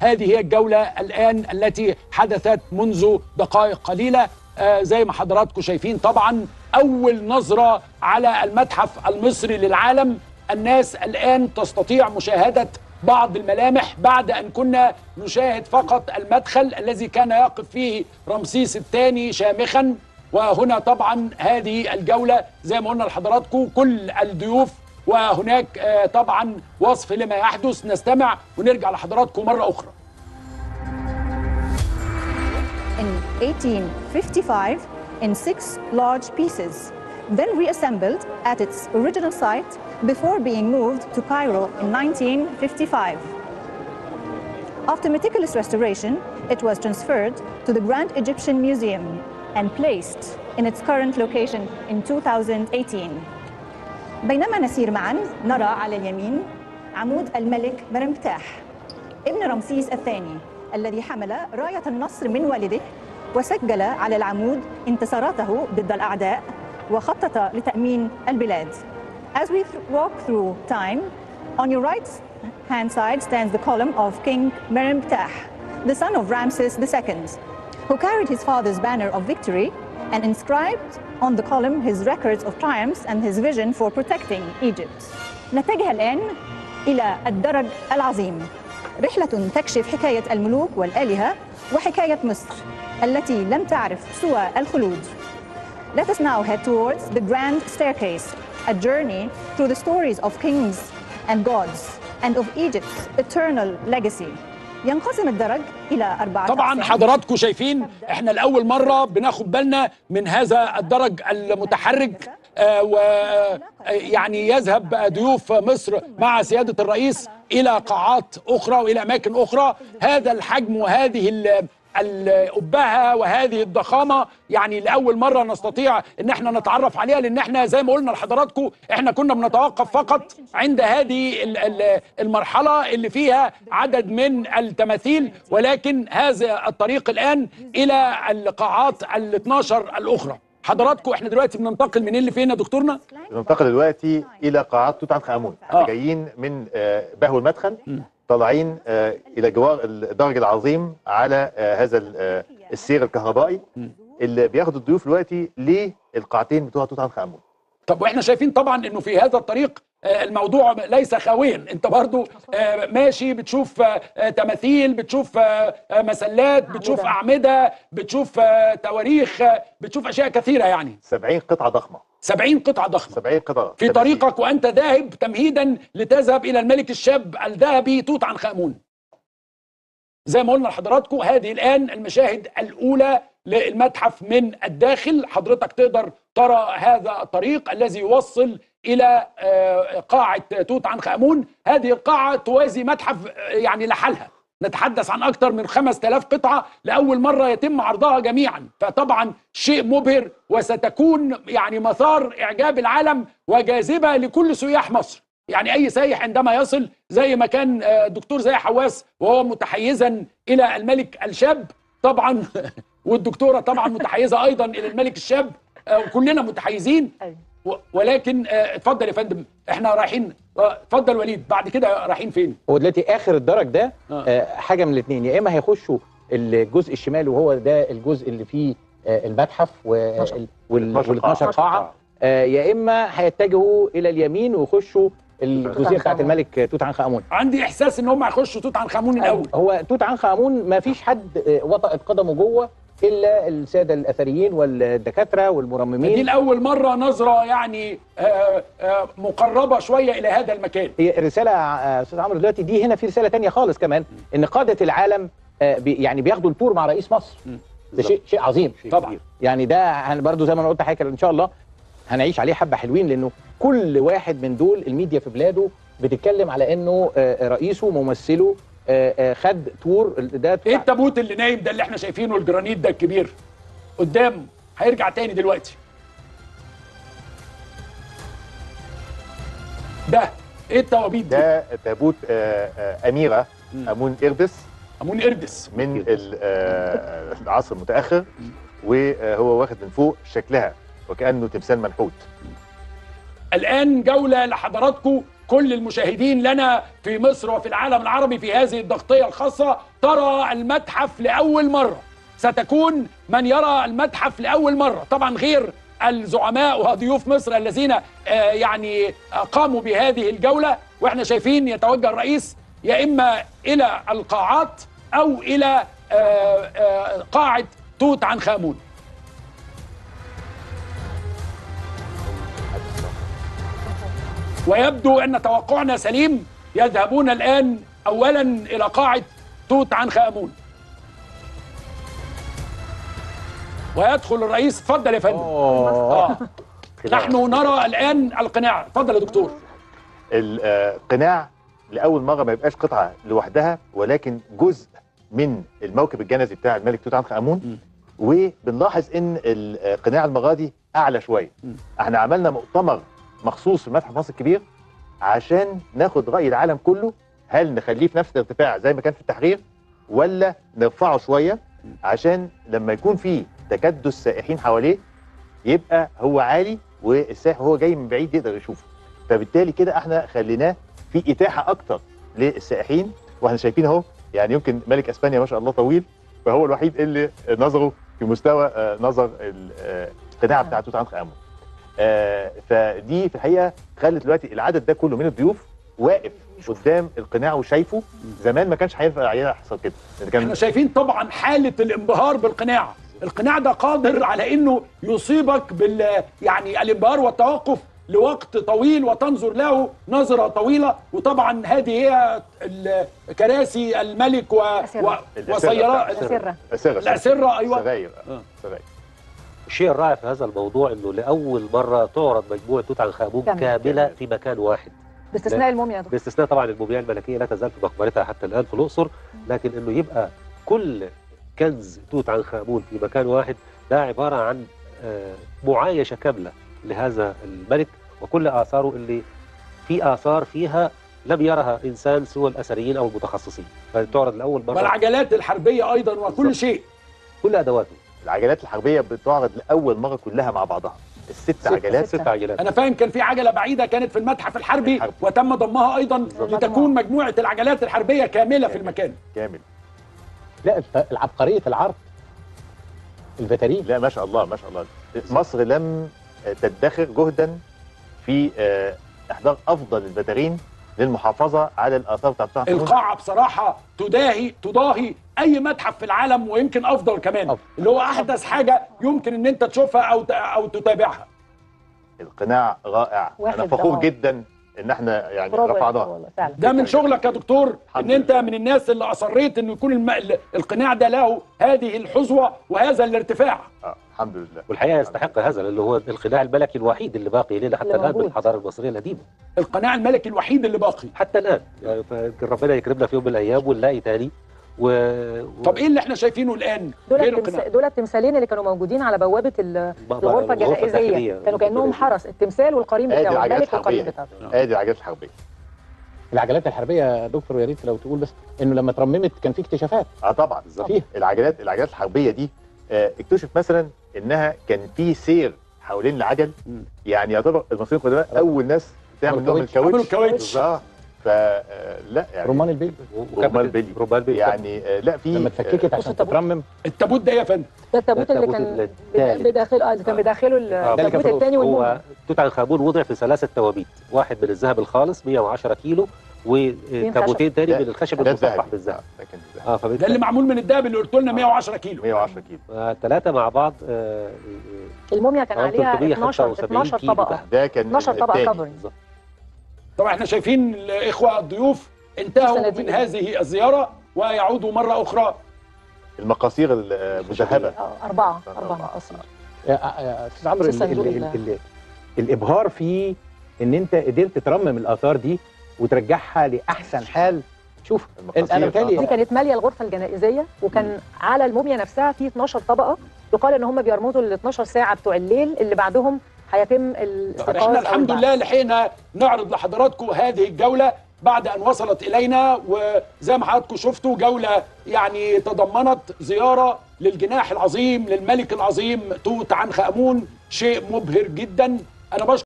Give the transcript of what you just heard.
هذه هي الجولة الآن التي حدثت منذ دقائق قليلة. زي ما حضراتكم شايفين طبعا أول نظرة على المتحف المصري للعالم. الناس الآن تستطيع مشاهدة بعض الملامح بعد أن كنا نشاهد فقط المدخل الذي كان يقف فيه رمسيس الثاني شامخا. وهنا طبعا هذه الجولة زي ما قلنا لحضراتكم كل الضيوف، وهناك طبعا وصف لما يحدث. نستمع ونرجع لحضراتكم مرة أخرى. In 1855 in 6 large pieces, then reassembled at its original site before being moved to Cairo in 1955. After meticulous restoration, it was transferred to the Grand Egyptian Museum and placed in its current location in 2018. بينما نسير معا نرى على اليمين عمود الملك مرمتاح ابن رمسيس الثاني الذي حمل راية النصر من والده وسجل على العمود انتصاراته ضد الأعداء وخطط لتأمين البلاد. As we walk through time, on your right hand side stands the column of King Meremtah, the son of Ramses II, who carried his father's banner of victory and inscribed on the column his records of triumphs and his vision for protecting Egypt. نتجه الآن إلى الدرج العظيم، رحلة تكشف حكاية الملوك والآلهة وحكاية مصر التي لم تعرف سوى الخلود. Let us now head towards the grand staircase, a journey through the stories of kings and gods and of Egypt's eternal legacy. ينقسم الدرج إلى 4 طبعا حضراتكم شايفين احنا لأول مرة بناخد بالنا من هذا الدرج المتحرك، ويعني يذهب ضيوف مصر مع سيادة الرئيس إلى قاعات أخرى وإلى أماكن أخرى. هذا الحجم وهذه الأبهة وهذه الضخامة يعني لأول مرة نستطيع ان احنا نتعرف عليها، لان احنا زي ما قلنا لحضراتكم احنا كنا بنتوقف فقط عند هذه المرحلة اللي فيها عدد من التماثيل، ولكن هذا الطريق الآن إلى القاعات ال12 الأخرى. حضراتكم احنا دلوقتي بننتقل من اللي فين يا دكتورنا؟ بننتقل دلوقتي إلى قاعات توت عنخ آمون. احنا جايين من بهو المدخل طالعين الى جوار الدرج العظيم على هذا السير الكهربائي اللي بياخد الضيوف دلوقتي للقاعتين بتوع توت عنخ آمون. طب واحنا شايفين طبعا انه في هذا الطريق الموضوع ليس خاويا، انت برضو ماشي بتشوف تماثيل، بتشوف مسلات، بتشوف أعمدة، بتشوف تواريخ، بتشوف اشياء كثيرة يعني 70 قطعة ضخمة. 70 قطعة ضخمة 70 قطعة في طريقك وأنت ذاهب تمهيدا لتذهب إلى الملك الشاب الذهبي توت عنخ آمون. زي ما قلنا لحضراتكم هذه الآن المشاهد الأولى للمتحف من الداخل. حضرتك تقدر ترى هذا الطريق الذي يوصل إلى قاعة توت عنخ آمون. هذه القاعة توازي متحف يعني لحالها، نتحدث عن أكثر من 5000 قطعة لأول مرة يتم عرضها جميعا، فطبعا شيء مبهر وستكون يعني مثار إعجاب العالم وجاذبة لكل سياح مصر. يعني أي سايح عندما يصل زي ما كان الدكتور زي حواس وهو متحيزا إلى الملك الشاب طبعا والدكتورة طبعا متحيزة أيضا إلى الملك الشاب، وكلنا متحيزين. ولكن اتفضل يا فندم احنا رايحين، اتفضل وليد بعد كده رايحين فين؟ هو دلوقتي اخر الدرج ده حاجه من الاثنين، يا اما هيخشوا الجزء الشمالي وهو ده الجزء اللي فيه المتحف وال12 قاعه، يا اما هيتجهوا الى اليمين ويخشوا الجزئيه بتاعت الملك توت عنخ آمون. عندي احساس ان هم هيخشوا توت عنخ آمون الاول. هو توت عنخ آمون ما فيش حد وطأت قدمه جوه الا الساده الاثريين والدكاتره والمرممين. دي لاول مره نظره يعني مقربه شويه الى هذا المكان. هي رساله استاذ عمرو دلوقتي دي هنا في رساله ثانيه خالص كمان، ان قاده العالم يعني بياخدوا التور مع رئيس مصر. ده شيء عظيم طبعا. يعني ده برضه زي ما انا قلت حاجه ان شاء الله هنعيش عليه حبه حلوين، لانه كل واحد من دول الميديا في بلاده بتتكلم على انه رئيسه ممثله خد تور. ده ايه التابوت اللي نايم ده اللي احنا شايفينه الجرانيت ده الكبير قدام هيرجع تاني دلوقتي؟ ده ايه التوابيت دي؟ ده تابوت أميرة آمون إردس. آمون إردس من العصر المتأخر، وهو واخد من فوق شكلها وكأنه تمثال منحوت. الآن جولة لحضراتكم كل المشاهدين لنا في مصر وفي العالم العربي في هذه التغطية الخاصة ترى المتحف لأول مرة. ستكون من يرى المتحف لأول مرة طبعا غير الزعماء وضيوف مصر الذين يعني قاموا بهذه الجولة. واحنا شايفين يتوجه الرئيس يا إما إلى القاعات أو إلى قاعة توت عنخ آمون. ويبدو أن توقعنا سليم، يذهبون الآن أولا إلى قاعة توت عنخ آمون ويدخل الرئيس. اتفضل يا فندم. نحن نرى الآن القناع. اتفضل يا دكتور. القناع لأول مرة ما يبقاش قطعة لوحدها ولكن جزء من الموكب الجنزي بتاع الملك توت عنخ آمون. وبنلاحظ ان القناع المرة دي أعلى شوية. احنا عملنا مؤتمر مخصوص في متحف مصر الكبير عشان ناخد رأي العالم كله، هل نخليه في نفس الارتفاع زي ما كان في التحرير ولا نرفعه شوية عشان لما يكون فيه تكدس سائحين حواليه يبقى هو عالي والسائح وهو جاي من بعيد يقدر يشوفه. فبالتالي كده احنا خليناه في إتاحة أكتر للسائحين. واحنا شايفين اهو يعني يمكن ملك اسبانيا ما شاء الله طويل، فهو الوحيد اللي نظره في مستوى نظر القناع بتاع توت عنخ آمون. فدي في الحقيقه خلت دلوقتي العدد ده كله من الضيوف واقف قدام القناع وشايفه. زمان ما كانش هينفع يحصل كده. احنا شايفين طبعا حاله الانبهار بالقناع. القناع ده قادر على انه يصيبك يعني الانبهار والتوقف لوقت طويل وتنظر له نظره طويله. وطبعا هذه هي كراسي الملك وسيارات الأسرة. ايوه سراير. الشيء الرائع في هذا الموضوع انه لاول مره تعرض مجموعه توت عنخ آمون كامله في مكان واحد باستثناء الموميا. باستثناء طبعا الموميا الملكيه لا تزال في مقبرتها حتى الان في الاقصر، لكن انه يبقى كل كنز توت عنخ آمون في مكان واحد ده عباره عن معايشه كامله لهذا الملك وكل اثاره اللي في اثار فيها لم يرها انسان سوى الاثريين او المتخصصين، فتعرض لاول مره. والعجلات الحربيه ايضا وكل شيء، كل ادواته. العجلات الحربيه بتعرض لاول مره كلها مع بعضها. ست عجلات. انا فاهم كان في عجله بعيده كانت في المتحف الحربي وتم ضمها ايضا لتكون مجموعه العجلات الحربيه كامله في المكان كامل. لا العبقريه العرض الفاترين. لا ما شاء الله ما شاء الله. مصر لم تدخر جهدا في احضار افضل الفاترين للمحافظه على الاثار بتاعت القاعه. بصراحه تضاهي اي متحف في العالم ويمكن افضل كمان. اللي هو احدث حاجه يمكن ان انت تشوفها او تتابعها. القناع رائع. انا فخور جدا ان احنا يعني رفعناه. ده من شغلك يا دكتور ان انت من الناس اللي اصريت انه يكون القناع ده له هذه الحظوه وهذا الارتفاع. الحمد لله. والحقيقه يستحق هذا لانه هو القناع الملكي الوحيد اللي باقي لنا حتى الان بالحضاره المصريه القديمه. القناع الملكي الوحيد اللي باقي حتى الان، يعني فيمكن ربنا يكرمنا في يوم من الايام ونلاقي تاني. طب ايه اللي احنا شايفينه الان؟ دول التمثالين اللي كانوا موجودين على بوابه الغرفه الجنائزيه، كانوا كانهم حرس، التمثال والقرين بتاعه، الملك والقرين بتاعه. ادي العجلات الحربيه. العجلات الحربيه يا دكتور، يا ريت لو تقول بس انه لما اترممت كان في اكتشافات. طبعا فيها العجلات الحربيه دي اكتشف مثلا انها كان في سير حوالين العجل. يعني يعتبر المصريين القدماء اول ناس تعمل نوع من الكاوتش. فلا يعني رمان البلي يعني لا في لما اتفككت عشان تترمم. التابوت ده يا فندم، ده التابوت اللي كان بداخله التابوت الثاني والموميا. توت عنخ آمون وضع في 3 توابيت، واحد من الذهب الخالص 110 كيلو وتابوتين تاني من الخشب المصفح بالذهب. ده اللي معمول من الذهب اللي قلت لنا 110 كيلو. 110 كيلو. 3 مع بعض. الموميا كان عليها 12 طبقه. ده كان 12 طبقه كفرنج. طبعا احنا شايفين الاخوه الضيوف انتهوا من هذه الزياره ويعودوا مره اخرى. المقاصير المذهبه 4 مقاصير. استاذ عمرو، الابهار في ان انت قدرت ترمم الاثار دي وترجعها لاحسن حال. شوف انا دي كانت ماليه الغرفه الجنائزيه، وكان على الموميا نفسها في 12 طبقه. يقال ان هم بيرمزوا ل 12 ساعه بتوع الليل اللي بعدهم هيتم الاستيقاظ. احنا الحمد لله لحقنا نعرض لحضراتكم هذه الجوله بعد ان وصلت الينا، وزي ما حضراتكم شفتوا جوله يعني تضمنت زياره للجناح العظيم للملك العظيم توت عنخ آمون. شيء مبهر جدا. انا بشكر